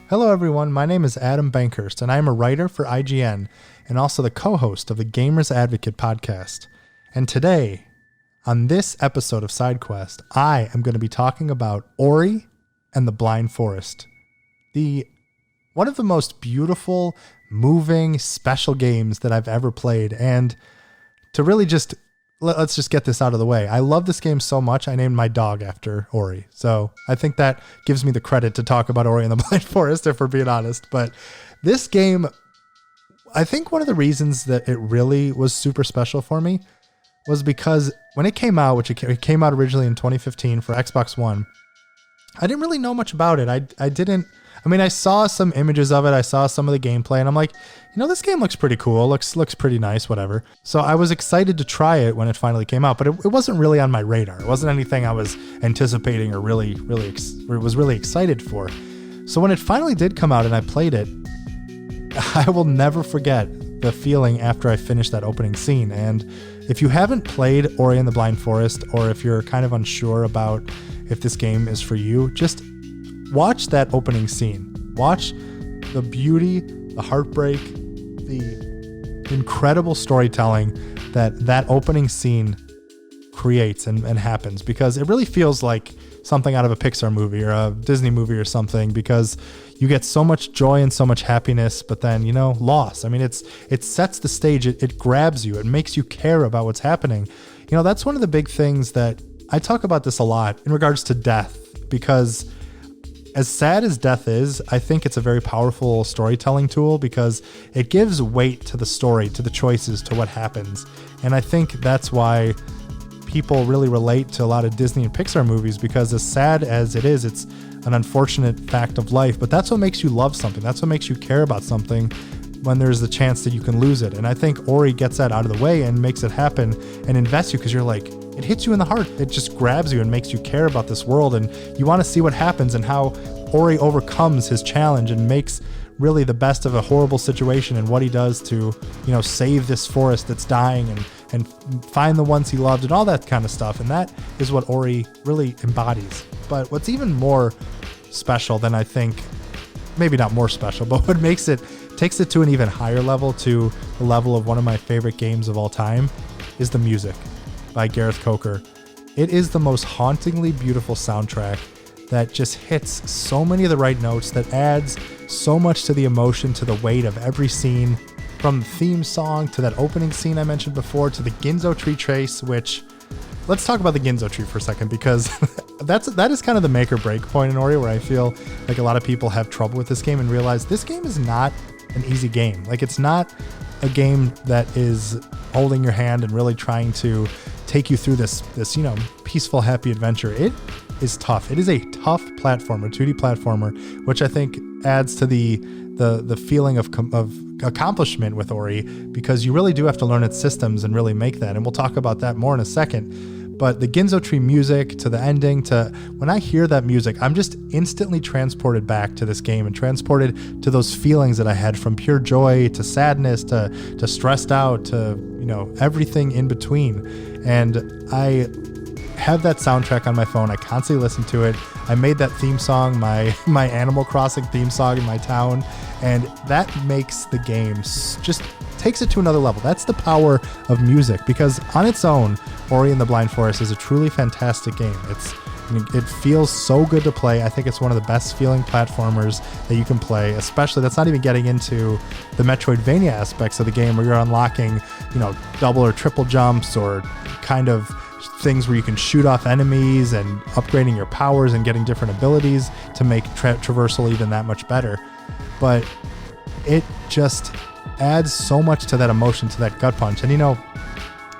Hello everyone, my name is Adam Bankhurst and I am a writer for IGN and also the co-host of the Gamers Advocate podcast. And today, on this episode of SideQuest, I am going to be talking about Ori and the Blind Forest. One of the most beautiful, moving, special games that I've ever played. And to really let's just get this out of the way. I love this game so much, I named my dog after Ori. So I think that gives me the credit to talk about Ori and the Blind Forest, if we're being honest. But this game, I think one of the reasons that it really was super special for me was because when it came out, which it came out originally in 2015 for Xbox One, I didn't really know much about it. I saw some images of it. I saw some of the gameplay and I'm like, this game looks pretty cool. Looks pretty nice, whatever. So I was excited to try it when it finally came out, but it wasn't really on my radar. It wasn't anything I was anticipating or was really excited for. So when it finally did come out and I played it, I will never forget the feeling after I finished that opening scene. And if you haven't played Ori and the Blind Forest, or if you're kind of unsure about if this game is for you, just watch that opening scene. Watch the beauty, the heartbreak, the incredible storytelling that opening scene creates and happens, because it really feels like something out of a Pixar movie or a Disney movie or something, because you get so much joy and so much happiness, but then, loss. It sets the stage. It grabs you. It makes you care about what's happening. That's one of the big things that I talk about this a lot in regards to death, because as sad as death is, I think it's a very powerful storytelling tool because it gives weight to the story, to the choices, to what happens. And I think that's why people really relate to a lot of Disney and Pixar movies, because as sad as it is, it's an unfortunate fact of life, but that's what makes you love something. That's what makes you care about something when there's the chance that you can lose it. And I think Ori gets that out of the way and makes it happen and invests you, because you're like, it hits you in the heart. It just grabs you and makes you care about this world, and you want to see what happens and how Ori overcomes his challenge and makes really the best of a horrible situation, and what he does to, save this forest that's dying and find the ones he loved and all that kind of stuff. And that is what Ori really embodies. But what's even more special than, I think, maybe not more special, but what takes it to an even higher level, to the level of one of my favorite games of all time, is the music by Gareth Coker. It is the most hauntingly beautiful soundtrack that just hits so many of the right notes, that adds so much to the emotion, to the weight of every scene, from the theme song to that opening scene I mentioned before, to the Ginzo tree chase, which, let's talk about the Ginzo tree for a second, because that is kind of the make or break point in Ori, where I feel like a lot of people have trouble with this game and realize this game is not an easy game. Like, it's not a game that is holding your hand and really trying to take you through this peaceful, happy adventure. It is tough. It is a tough platformer, 2D platformer, which I think adds to the feeling of accomplishment with Ori, because you really do have to learn its systems and really make that. And we'll talk about that more in a second. But the Ginzo tree music, to the ending, to when I hear that music, I'm just instantly transported back to this game and transported to those feelings that I had, from pure joy to sadness to stressed out to, everything in between. And I have that soundtrack on my phone. I constantly listen to it. I made that theme song my Animal Crossing theme song in my town, and that makes the game just takes it to another level. That's the power of music, because on its own, Ori and the Blind Forest is a truly fantastic game. It feels so good to play. I think it's one of the best feeling platformers that you can play, especially, that's not even getting into the Metroidvania aspects of the game, where you're unlocking, double or triple jumps, or kind of things where you can shoot off enemies and upgrading your powers and getting different abilities to make traversal even that much better. But it just adds so much to that emotion, to that gut punch. And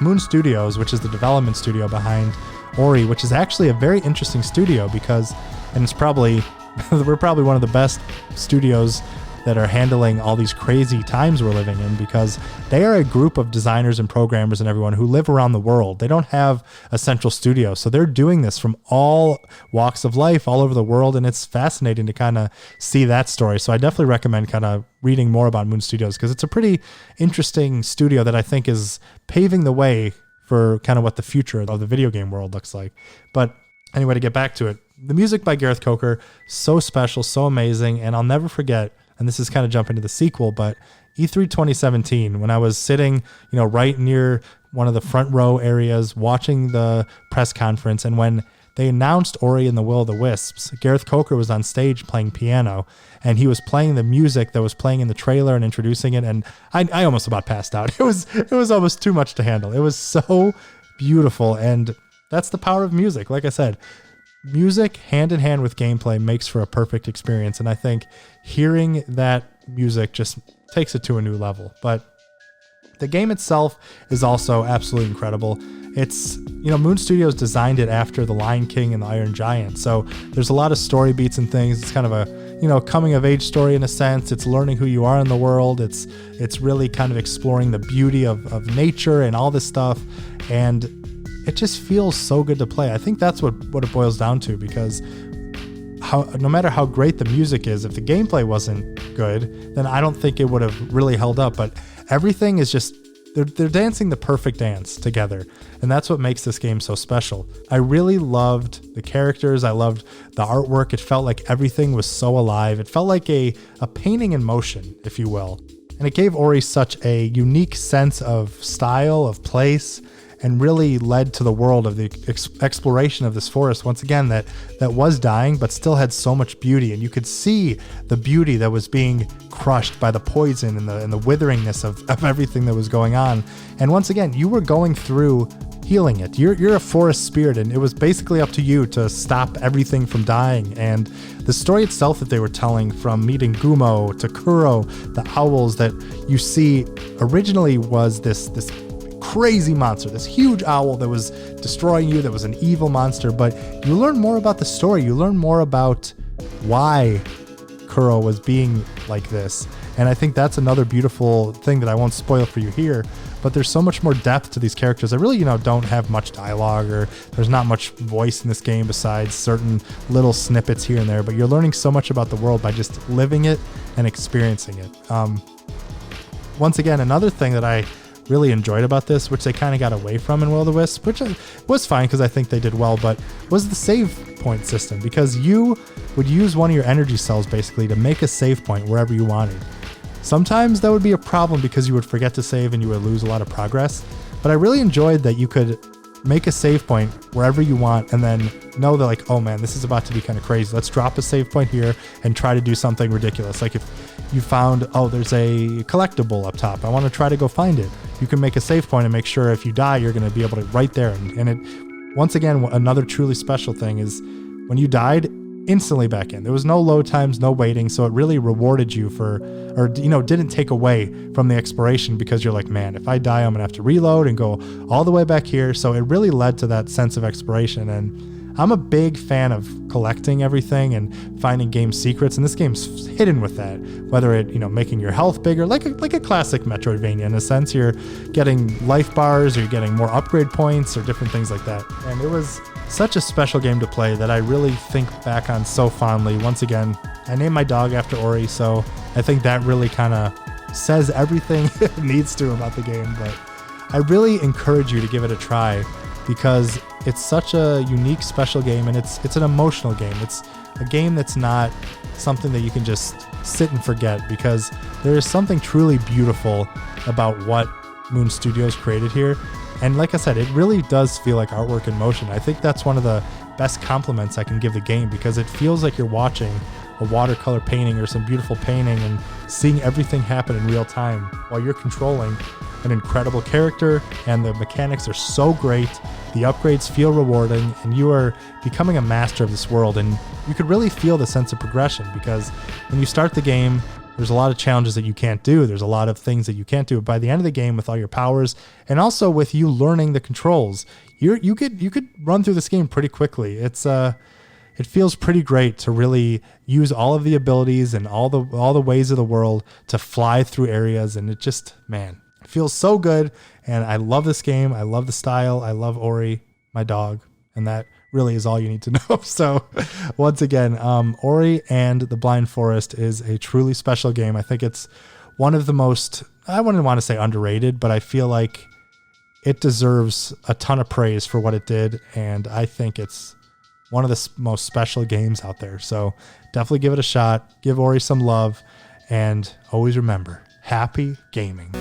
Moon Studios, which is the development studio behind Ori, which is actually a very interesting studio, because, and it's probably we're probably one of the best studios that are handling all these crazy times we're living in, because they are a group of designers and programmers and everyone who live around the world. They don't have a central studio, so they're doing this from all walks of life all over the world, and it's fascinating to kind of see that story. So I definitely recommend kind of reading more about Moon Studios, because it's a pretty interesting studio that I think is paving the way for kind of what the future of the video game world looks like. But anyway, to get back to it, the music by Gareth Coker, so special, so amazing. And I'll never forget, and this is kind of jumping to the sequel, but E3 2017, when I was sitting, right near one of the front row areas watching the press conference, and when they announced Ori and the Will of the Wisps, Gareth Coker was on stage playing piano, and he was playing the music that was playing in the trailer and introducing it, and I almost about passed out. It was almost too much to handle. It was so beautiful, and that's the power of music. Like I said, music hand in hand with gameplay makes for a perfect experience, and I think hearing that music just takes it to a new level. But the game itself is also absolutely incredible. It's, Moon Studios designed it after The Lion King and The Iron Giant. So there's a lot of story beats and things. It's kind of a, coming of age story in a sense. It's learning who you are in the world. It's really kind of exploring the beauty of nature and all this stuff. And it just feels so good to play. I think that's what it boils down to, because no matter how great the music is, if the gameplay wasn't good, then I don't think it would have really held up. But everything is just, they're dancing the perfect dance together. And that's what makes this game so special. I really loved the characters. I loved the artwork. It felt like everything was so alive. It felt like a painting in motion, if you will. And it gave Ori such a unique sense of style, of place, and really led to the world of the exploration of this forest, once again, that was dying, but still had so much beauty. And you could see the beauty that was being crushed by the poison and the witheringness of everything that was going on. And once again, you were going through healing it. You're a forest spirit, and it was basically up to you to stop everything from dying. And the story itself that they were telling, from meeting Gumo to Kuro, the owls that you see, originally was this crazy monster, this huge owl that was destroying you, that was an evil monster. But you learn more about the story. You learn more about why Kuro was being like this. And I think that's another beautiful thing that I won't spoil for you here. But there's so much more depth to these characters. I really, don't have much dialogue, or there's not much voice in this game besides certain little snippets here and there. But you're learning so much about the world by just living it and experiencing it. Once again, another thing that I really enjoyed about this, which they kind of got away from in Will of the Wisp, which was fine because I think they did well, but was the save point system, because you would use one of your energy cells basically to make a save point wherever you wanted. Sometimes that would be a problem because you would forget to save and you would lose a lot of progress, but I really enjoyed that you could make a save point wherever you want and then know that, like, oh man, this is about to be kind of crazy. Let's drop a save point here and try to do something ridiculous. Like if you found, there's a collectible up top, I want to try to go find it. You can make a save point and make sure if you die, you're going to be able to right there. And it, once again, another truly special thing is when you died, instantly back in. There was no load times, no waiting. So it really rewarded you didn't take away from the exploration, because you're like, man, if I die, I'm going to have to reload and go all the way back here. So it really led to that sense of exploration. And I'm a big fan of collecting everything and finding game secrets, and this game's hidden with that. Whether it, making your health bigger, like a classic Metroidvania in a sense. You're getting life bars, or you're getting more upgrade points, or different things like that. And it was such a special game to play that I really think back on so fondly. Once again, I named my dog after Ori, so I think that really kind of says everything it needs to about the game. But I really encourage you to give it a try, because it's such a unique, special game, and it's an emotional game. It's a game that's not something that you can just sit and forget, because there is something truly beautiful about what Moon Studios created here. And like I said, it really does feel like artwork in motion. I think that's one of the best compliments I can give the game, because it feels like you're watching a watercolor painting or some beautiful painting and seeing everything happen in real time while you're controlling an incredible character. And the mechanics are so great, the upgrades feel rewarding, and you are becoming a master of this world. And you could really feel the sense of progression, because when you start the game, there's a lot of challenges that you can't do. There's a lot of things that you can't do. But by the end of the game, with all your powers, and also with you learning the controls, you could run through this game pretty quickly. It feels pretty great to really use all of the abilities and all the ways of the world to fly through areas. And it just, man, it feels so good. And I love this game. I love the style. I love Ori, my dog. And that really is all you need to know. So once again, Ori and the Blind Forest is a truly special game. I think it's one of the most, I wouldn't want to say underrated, but I feel like it deserves a ton of praise for what it did. And I think it's one of the most special games out there. So definitely give it a shot. Give Ori some love. And always remember, happy gaming.